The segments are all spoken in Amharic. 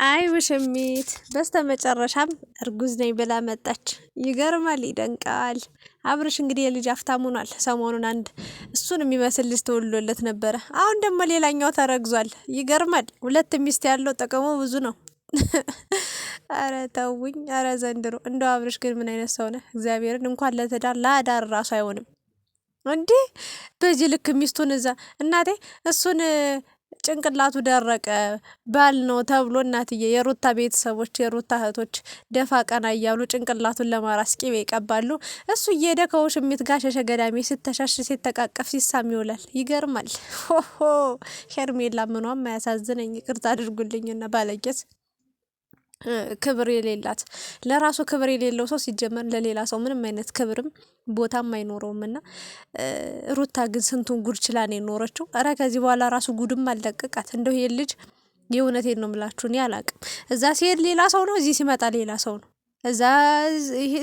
አይ ውሽሚት በስተመጨረሻም እርጉዝ ነኝ ብላ መጣች። ይገርማል፣ ይደንቃል። አብርሽ እንግዲህ የልጅ አፍታም ሆኗል። ሰሞኑን አንድ እሱን የሚመስል ልጅ ተወልዶለት ነበረ። አሁን ደግሞ ሌላኛው ተረግዟል። ይገርማል። ሁለት ሚስት ያለው ጥቅሙ ብዙ ነው። አረ ተውኝ፣ አረ ዘንድሮ እንደው አብርሽ ግን ምን አይነት ሰው ነህ? እግዚአብሔርን እንኳን ለትዳር ለአዳር ራሱ አይሆንም እንዴ! በዚህ ልክ ሚስቱን እዛ እናቴ እሱን ጭንቅላቱ ደረቀ ባል ነው ተብሎ እናትዬ የሩታ ቤተሰቦች የሩታ እህቶች ደፋ ቀና እያሉ ጭንቅላቱን ለማራስ ቂቤ ይቀባሉ። እሱ እየሄደ ከውሽሚት ጋር ሸሸ ገዳሜ ስተሻሽ ሲተቃቀፍ ሲሳም ይውላል። ይገርማል። ሆሆ ሄርሜላ ምኗም አያሳዝነኝ። ይቅርታ አድርጉልኝና ባለጌስ ክብር የሌላት ለራሱ ክብር የሌለው ሰው ሲጀመር ለሌላ ሰው ምንም አይነት ክብርም ቦታም አይኖረውም። እና ሩታ ግን ስንቱን ጉድ ችላ ነው የኖረችው። ኧረ ከዚህ በኋላ ራሱ ጉድም አልለቀቃት። እንደው ይሄ ልጅ የእውነቴን ነው የምላችሁ፣ እኔ አላቅም። እዛ ሲሄድ ሌላ ሰው ነው፣ እዚህ ሲመጣ ሌላ ሰው ነው። እዛ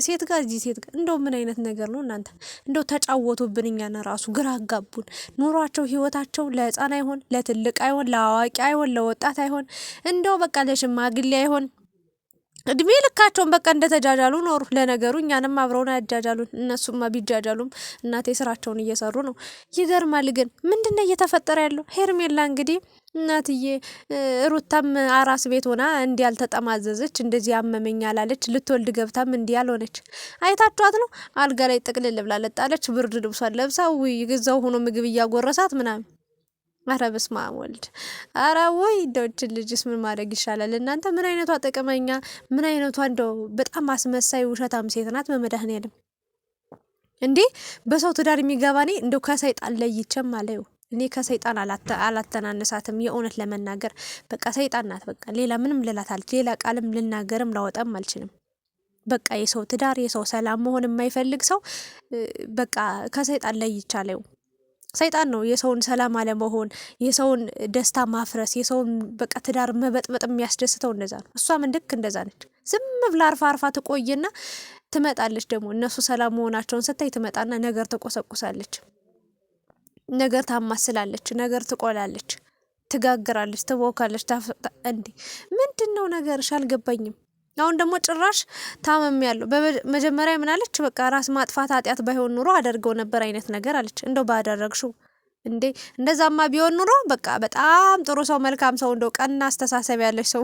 ሴት ጋር እዚህ ሴት ጋር። እንደው ምን አይነት ነገር ነው እናንተ? እንደው ተጫወቱብን፣ እኛን ራሱ ግራ አጋቡን። ኑሯቸው ህይወታቸው ለህፃን አይሆን፣ ለትልቅ አይሆን፣ ለአዋቂ አይሆን፣ ለወጣት አይሆን፣ እንደው በቃ ለሽማግሌ አይሆን። እድሜ ልካቸውን በቃ እንደተጃጃሉ ኖሩ። ለነገሩ እኛንም አብረውን አያጃጃሉን። እነሱማ ቢጃጃሉም እናቴ ስራቸውን እየሰሩ ነው። ይገርማል። ግን ምንድነው እየተፈጠረ ያለው? ሄርሜላ እንግዲህ እናትዬ ሩታም አራስ ቤት ሆና እንዲህ ያልተጠማዘዘች እንደዚህ አመመኝ አላለች። ልትወልድ ገብታም እንዲህ ያልሆነች አይታችኋት ነው። አልጋ ላይ ጥቅልል ብላ ለጣለች። ብርድ ልብሷን ለብሳ ይግዛው ሆኖ ምግብ እያጎረሳት ምናምን። አረ በስመ አብ ወልድ። አረ ወይ እንደውችን ልጅስ ምን ማድረግ ይሻላል እናንተ? ምን አይነቷ ጥቅመኛ፣ ምን አይነቷ እንደው በጣም አስመሳይ ውሸታም ሴት ናት። በመድኃኔዓለም እንዴ! በሰው ትዳር የሚገባ እኔ እንደው ከሰይጣን ለይቼም አለው። እኔ ከሰይጣን አላተናነሳትም። የእውነት ለመናገር በቃ ሰይጣን ናት። በቃ ሌላ ምንም ልላታል፣ ሌላ ቃልም ልናገርም ላወጣም አልችልም። በቃ የሰው ትዳር የሰው ሰላም መሆን የማይፈልግ ሰው በቃ ከሰይጣን ለይቻለው። ሰይጣን ነው የሰውን ሰላም አለመሆን፣ የሰውን ደስታ ማፍረስ፣ የሰውን በቃ ትዳር መበጥበጥ የሚያስደስተው እንደዛ ነው። እሷም ልክ እንደዛ ነች። ዝም ብላ አርፋ ትቆይና ትመጣለች። ደግሞ እነሱ ሰላም መሆናቸውን ስታይ ትመጣና ነገር ትቆሰቁሳለች፣ ነገር ታማስላለች፣ ነገር ትቆላለች፣ ትጋግራለች፣ ትቦካለች። እንዴ ምንድነው ነገርሽ? አልገባኝም። አሁን ደግሞ ጭራሽ ታመም ያለው በመጀመሪያ ምን አለች? በቃ ራስ ማጥፋት ኃጢአት ባይሆን ኑሮ አደርገው ነበር አይነት ነገር አለች። እንደው ባደረግሽው እንዴ! እንደዛማ ቢሆን ኑሮ በቃ በጣም ጥሩ ሰው፣ መልካም ሰው፣ እንደው ቀና አስተሳሰብ ያለች ሰው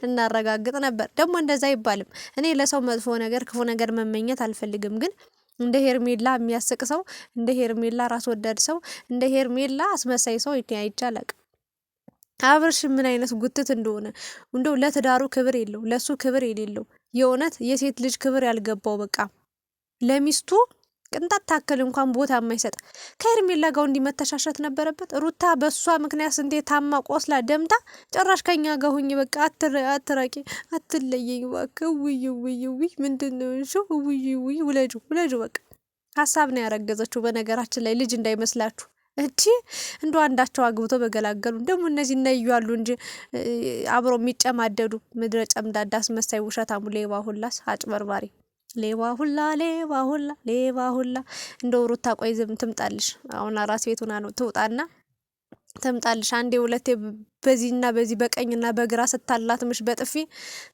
እናረጋግጥ ነበር። ደግሞ እንደዛ አይባልም። እኔ ለሰው መጥፎ ነገር ክፉ ነገር መመኘት አልፈልግም። ግን እንደ ሄርሜላ የሚያስቅ ሰው፣ እንደ ሄርሜላ ራስ ወዳድ ሰው፣ እንደ ሄርሜላ አስመሳይ ሰው አይቻልም። አብርሽ ምን አይነት ጉትት እንደሆነ እንደው ለትዳሩ ክብር የለው፣ ለሱ ክብር የሌለው የእውነት የሴት ልጅ ክብር ያልገባው በቃ ለሚስቱ ቅንጣት ታክል እንኳን ቦታ የማይሰጥ ከሄርሜላ ጋር እንዲመተሻሸት ነበረበት። ሩታ በሷ ምክንያት ስንቴ ታማ ቆስላ ደምታ ጭራሽ ከኛ ጋር ሁኝ በቃ አትራቂ አትለየኝ እባክህ ውይ ምንድነው እሺ ውይ ውለጁ በቃ ሀሳብ ነው ያረገዘችው። በነገራችን ላይ ልጅ እንዳይመስላችሁ እቺ እንዶ አንዳቸው አግብቶ በገላገሉ። ደግሞ እነዚህ ነዩ አሉ እንጂ አብሮ የሚጨማደዱ ምድረ ጨምዳዳ አስመሳይ ውሸታሙ ሌባ ሁላስ አጭበርባሪ ሌባ ሁላ እንደው ሩታ ቆይ ዝም ትምጣልሽ። አሁን አራስ ቤት ሆና ነው ትውጣና ትምጣልሽ። አንዴ ሁለቴ በዚህና በዚህ በቀኝና በግራ ስታላትምሽ በጥፊ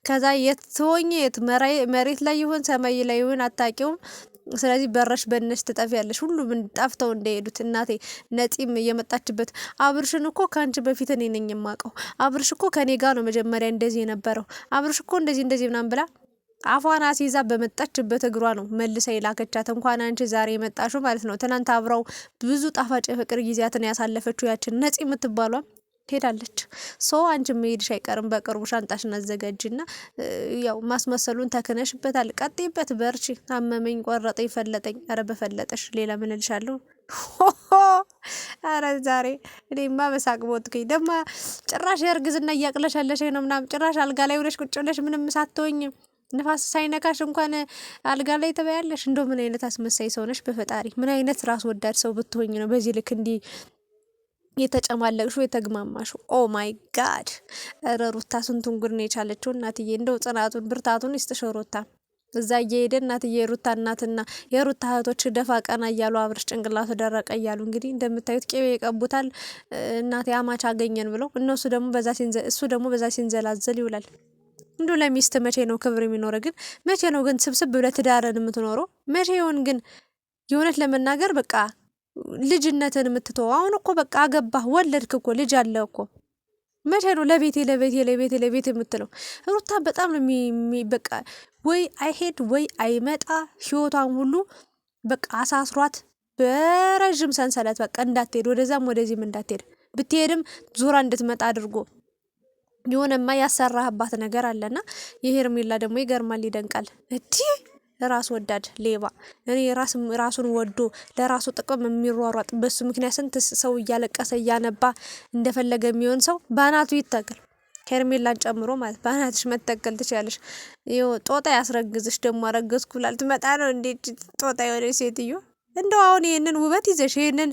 ከዛ የት ትሆኚ የት መሬት ላይ ይሁን ሰማይ ላይ ይሁን አታቂውም። ስለዚህ በረሽ በነሽ ትጠፊያለሽ። ሁሉም ጠፍተው እንደሄዱት እናቴ ነፂም እየመጣችበት አብርሽን እኮ ካንቺ በፊት እኔ ነኝ የማውቀው። አብርሽ እኮ ከኔ ጋር ነው መጀመሪያ እንደዚህ የነበረው። አብርሽ እኮ እንደዚህ ምናምን ብላ አፏን አስይዛ በመጣችበት እግሯ ነው መልሳ የላከቻት። እንኳን አንቺ ዛሬ የመጣሽው ማለት ነው። ትናንት አብራው ብዙ ጣፋጭ የፍቅር ጊዜያትን ያሳለፈችው ያችን ነፂ የምትባሏ ሄዳለች። አንቺ መሄድሽ አይቀርም በቅርቡ። ሻንጣሽን አዘጋጅና ያው ማስመሰሉን ተክነሽበታል። ቀጥይበት፣ በርቺ። አመመኝ፣ ቆረጠኝ፣ ፈለጠኝ። ኧረ በፈለጠሽ ሌላ ምን እልሻለሁ? ኧረ ዛሬ እኔማ በሳቅ ሞትኩኝ። ደግሞ ጭራሽ የእርግዝና እያቅለሻለሽ ነው ምናምን። ጭራሽ አልጋ ላይ ውለሽ ቁጭ ብለሽ ምንም ሳትሆኝ ንፋስ ሳይነካሽ እንኳን አልጋ ላይ ተበያለሽ። እንደው ምን አይነት አስመሳይ ሰው ነሽ? በፈጣሪ ምን አይነት ራስ ወዳድ ሰው ብትሆኝ ነው በዚህ ልክ እንዲህ የተጨማለቅሽው የተግማማሽው? ኦ ማይ ጋድ! ኧረ ሩታ ስንቱን ጉድ ነው የቻለችው እናትዬ። እንደው ጽናቱን ብርታቱን ይስጥሽ ሩታ። እዛ እየሄደ እናትዬ የሩታ እናትና የሩታ እህቶች ደፋ ቀና እያሉ አብርሽ ጭንቅላቱ ደረቀ እያሉ እንግዲህ እንደምታዩት ቅቤ ይቀቡታል። እናቴ አማች አገኘን ብለው እሱ ደግሞ በዛ ሲንዘላዘል ይውላል። እንዶ ለሚስት መቼ ነው ክብር የሚኖረ? ግን መቼ ነው ግን ስብስብ ብለህ ትዳርን የምትኖረው? መቼ ይሆን ግን የእውነት ለመናገር በቃ ልጅነትን የምትተው? አሁን እኮ በቃ አገባህ ወለድክ እኮ ልጅ አለ እኮ። መቼ ነው ለቤቴ የምትለው? ሩታ በጣም ነው በቃ ወይ አይሄድ ወይ አይመጣ ህይወቷን ሁሉ በቃ አሳስሯት በረዥም ሰንሰለት በቃ እንዳትሄድ፣ ወደዛም ወደዚህም እንዳትሄድ፣ ብትሄድም ዙራ እንድትመጣ አድርጎ የሆነማ ያሰራህባት ነገር አለና የሄርሜላ ደግሞ ይገርማል፣ ይደንቃል። እዲህ ራስ ወዳድ ሌባ። እኔ ራሱን ወዶ ለራሱ ጥቅም የሚሯሯጥ በሱ ምክንያት ስንት ሰው እያለቀሰ እያነባ እንደፈለገ የሚሆን ሰው በአናቱ ይተክል። ሄርሜላን ጨምሮ ማለት በአናትሽ መተከል ትችላለሽ። ይኸው ጦጣ ያስረግዝሽ። ደግሞ አረገዝኩ ብላ ልትመጣ ነው። እንዴት ጦጣ የሆነ ሴትዮ! እንደው አሁን ይህንን ውበት ይዘሽ ይህንን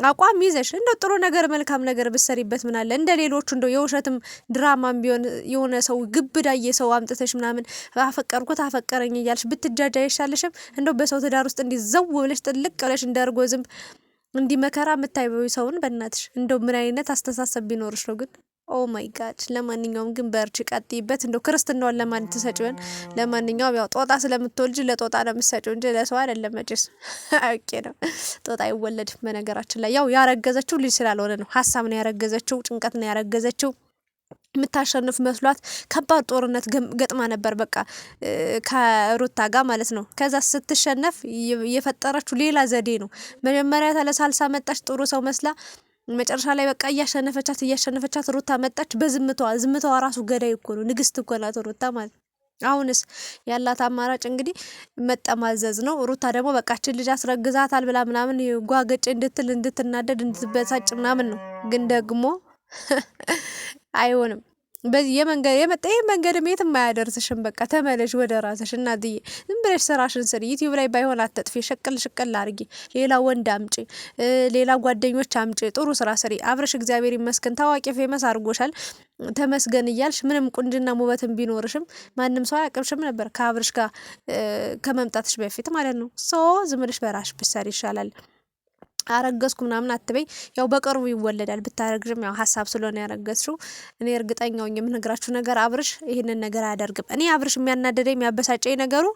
አቋም ይዘሽ እንደው ጥሩ ነገር መልካም ነገር ብትሰሪበት ምን አለ? እንደ ሌሎቹ እንደው የውሸትም ድራማም ቢሆን የሆነ ሰው ግብዳዬ ሰው አምጥተሽ ምናምን አፈቀርኩት አፈቀረኝ እያልሽ ብትጃጃ አይሻልሽም? እንደው በሰው ትዳር ውስጥ እንዲህ ዘው ብለሽ ጥልቅ ብለሽ እንዳርጎ ዝም እንዲህ መከራ የምታይበው ሰውን በእናትሽ እንደው ምን አይነት አስተሳሰብ ቢኖርሽ ነው ግን? ኦ ማይ ጋድ። ለማንኛውም ግን በርቺ፣ ቀጥይበት። እንደው ክርስትናውን ለማን ትሰጪውን? ለማንኛውም ያው ጦጣ ስለምትወልጂ ለጦጣ ነው የምትሰጪው እንጂ ለሰው አይደለም መቼስ። አውቄ ነው። ጦጣ አይወለድም በነገራችን ላይ። ያው ያረገዘችው ልጅ ስላልሆነ ነው። ሀሳብ ነው ያረገዘችው፣ ጭንቀት ነው ያረገዘችው። የምታሸንፍ መስሏት ከባድ ጦርነት ገጥማ ነበር፣ በቃ ከሩታ ጋር ማለት ነው። ከዛ ስትሸነፍ የፈጠረችው ሌላ ዘዴ ነው። መጀመሪያ ተለሳልሳ መጣች ጥሩ ሰው መስላ፣ መጨረሻ ላይ በቃ እያሸነፈቻት ሩታ መጣች ዝምታዋ ራሱ ገዳይ እኮ ነው። ንግስት እኮ ናት ሩታ ማለት። አሁንስ ያላት አማራጭ እንግዲህ መጠማዘዝ ነው። ሩታ ደግሞ በቃችን ልጅ አስረግዛታል ብላ ምናምን ጓገጭ እንድትል እንድትናደድ እንድትበሳጭ ምናምን ነው። ግን ደግሞ አይሆንም። በዚህ መንገድ የትም አያደርስሽም። በቃ ተመለሽ ወደ ራስሽ እናትዬ። ዝም ብለሽ ስራሽን ስሪ። ዩቲዩብ ላይ ባይሆን አትጥፊ። ሽቅል አርጊ። ሌላ ወንድ አምጪ፣ ሌላ ጓደኞች አምጪ። ጥሩ ስራ ስሪ። አብረሽ እግዚአብሔር ይመስገን ታዋቂ ፌመስ አድርጎሻል። ተመስገን እያልሽ ምንም ቁንጅና ውበትም ቢኖርሽም ማንም ሰው አያቅብሽም ነበር ከአብረሽ ጋር ከመምጣትሽ በፊት ማለት ነው። ዝም ብለሽ በራስሽ ብትሰሪ ይሻላል። አረገዝኩ ምናምን አትበይ። ያው በቅርቡ ይወለዳል። ብታረግዥም ያው ሀሳብ ስለሆነ ያረገዝሽው። እኔ እርግጠኛው የምነግራችሁ ነገር አብርሽ ይሄንን ነገር አያደርግም። እኔ አብርሽ የሚያናደደኝ የሚያበሳጨኝ ነገሩ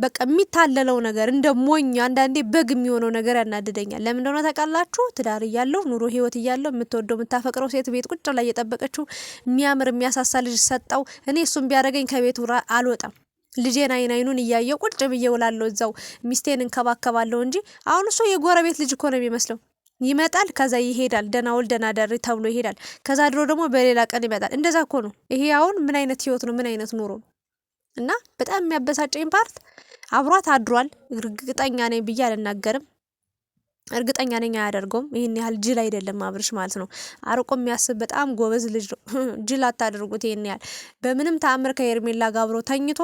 በቃ የሚታለለው ነገር እንደ ሞኝ አንዳንዴ በግ የሚሆነው ነገር ያናደደኛል። ለምን እንደሆነ ታውቃላችሁ? ትዳር እያለው ኑሮ ህይወት እያለው የምትወደው የምታፈቅረው ሴት ቤት ቁጭ ላይ እየጠበቀችው የሚያምር የሚያሳሳ ልጅ ሰጠው። እኔ እሱም ቢያደርገኝ ከቤቱ አልወጣም። ልጄን አይኑን እያየው ቁጭ ብዬ ውላለሁ እዛው ሚስቴን እንከባከባለሁ እንጂ አሁን እሱ የጎረቤት ልጅ እኮ ነው የሚመስለው። ይመጣል፣ ከዛ ይሄዳል። ደህና ውል ደህና ደር ተብሎ ይሄዳል። ከዛ ድሮ ደግሞ በሌላ ቀን ይመጣል። እንደዛ እኮ ነው። ይሄ አሁን ምን አይነት ህይወት ነው? ምን አይነት ኑሮ ነው? እና በጣም የሚያበሳጨኝ ፓርት አብሯት አድሯል። እርግጠኛ ነኝ ብዬ አልናገርም። እርግጠኛ ነኝ አያደርገውም። ይሄን ያህል ጅል አይደለም አብርሽ ማለት ነው። አርቆ የሚያስብ በጣም ጎበዝ ልጅ ነው። ጅል አታደርጉት። ይሄን ያህል በምንም ተአምር ከሄርሜላ ጋር አብሮ ተኝቶ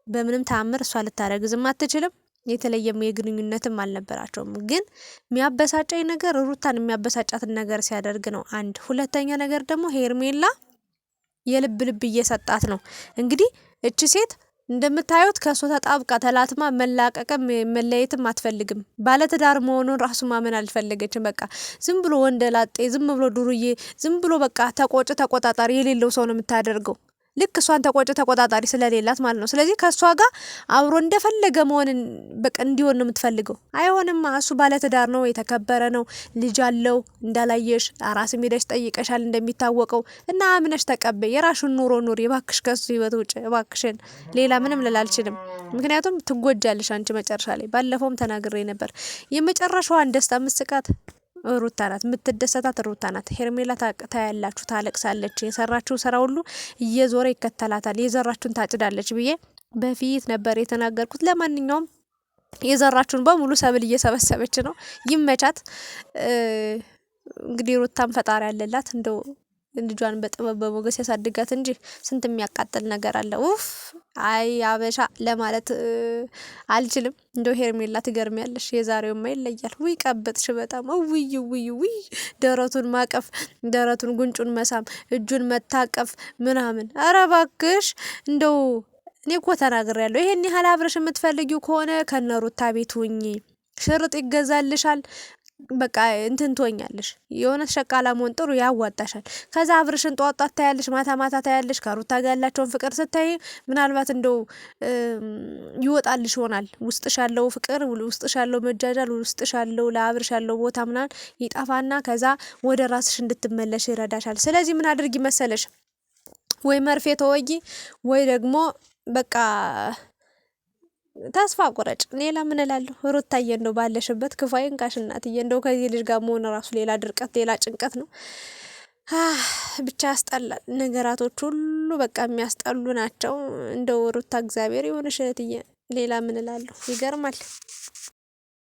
በምንም ተአምር እሷ ልታረግዝም አትችልም። የተለየም የግንኙነትም አልነበራቸውም። ግን የሚያበሳጨኝ ነገር ሩታን የሚያበሳጫትን ነገር ሲያደርግ ነው። አንድ ሁለተኛ ነገር ደግሞ ሄርሜላ የልብ እየሰጣት ነው። እንግዲህ እቺ ሴት እንደምታዩት ከእሱ ተጣብቃ ተላትማ መላቀቅም መለየትም አትፈልግም። ባለትዳር መሆኑን ራሱ ማመን አልፈለገችም። በቃ ዝም ብሎ ወንደላጤ፣ ዝም ብሎ ዱርዬ፣ ዝም ብሎ በቃ ተቆጣጣሪ የሌለው ሰው ነው የምታደርገው። ልክ እሷን ተቆጣጣሪ ስለሌላት ማለት ነው። ስለዚህ ከእሷ ጋር አብሮ እንደፈለገ መሆንን በቃ እንዲሆን ነው የምትፈልገው። አይሆንም። እሱ ባለትዳር ነው፣ የተከበረ ነው፣ ልጅ አለው። እንዳላየሽ አራስ ሄደሽ ጠይቀሻል እንደሚታወቀው እና አምነሽ ተቀበይ። የራሽን ኑሮ ኑሪ እባክሽ፣ ከሱ ህይወት ውጭ እባክሽን። ሌላ ምንም ልል አልችልም። ምክንያቱም ትጎጃለሽ አንቺ መጨረሻ ላይ። ባለፈውም ተናግሬ ነበር። የመጨረሻዋን ደስታ ምስቃት ሩታ ናት። የምትደሰታት ሩታ ናት። ሄርሜላ ታያላችሁ፣ ታለቅሳለች። የሰራችው ስራ ሁሉ እየዞረ ይከተላታል። የዘራችሁን ታጭዳለች ብዬ በፊት ነበር የተናገርኩት። ለማንኛውም የዘራችሁን በሙሉ ሰብል እየሰበሰበች ነው። ይመቻት። እንግዲህ ሩታም ፈጣሪ ያለላት እንደው ልጇን በጥበብ በሞገስ ያሳድጋት እንጂ ስንት የሚያቃጥል ነገር አለ። ኡፍ አይ አበሻ ለማለት አልችልም። እንደው ሄርሜላ ትገርሚያለሽ። የዛሬውማ ይለያል። ውይ ቀበጥሽ በጣም ውይ ደረቱን ማቀፍ፣ ደረቱን ጉንጩን መሳም፣ እጁን መታቀፍ ምናምን። ኧረ እባክሽ እንደው እኔ እኮ ተናግሬያለሁ። ይሄን ያህል አብረሽ የምትፈልጊው ከሆነ ከነሩታ ቤት ሁኚ፣ ሽርጥ ይገዛልሻል። በቃ እንትን ትሆኛለሽ። የሆነ ሸቃላ መሆን ጥሩ ያዋጣሻል። ከዛ አብርሽን ጧት ጧት ታያለሽ፣ ማታ ማታ ታያለሽ። ከሩታ ጋር ያላቸውን ፍቅር ስታይ ምናልባት እንደው ይወጣልሽ ይሆናል። ውስጥሽ ያለው ፍቅር፣ ውስጥሽ ያለው መጃጃል፣ ውስጥሽ ያለው ለአብርሽ ያለው ቦታ ምናምን ይጠፋና ከዛ ወደ ራስሽ እንድትመለሽ ይረዳሻል። ስለዚህ ምን አድርጊ መሰለሽ፣ ወይ መርፌ ተወጊ ወይ ደግሞ በቃ ተስፋ ቁረጭ። ሌላ ምን እላለሁ? ሩታዬ እንደው ባለሽበት ክፉ አይንካሽ እናትዬ። እንደው ከዚህ ልጅ ጋር መሆን ራሱ ሌላ ድርቀት፣ ሌላ ጭንቀት ነው። ብቻ ያስጠላል። ነገራቶች ሁሉ በቃ የሚያስጠሉ ናቸው። እንደው ሩታ እግዚአብሔር የሆነሽ እህትዬ። ሌላ ምን እላለሁ? ይገርማል።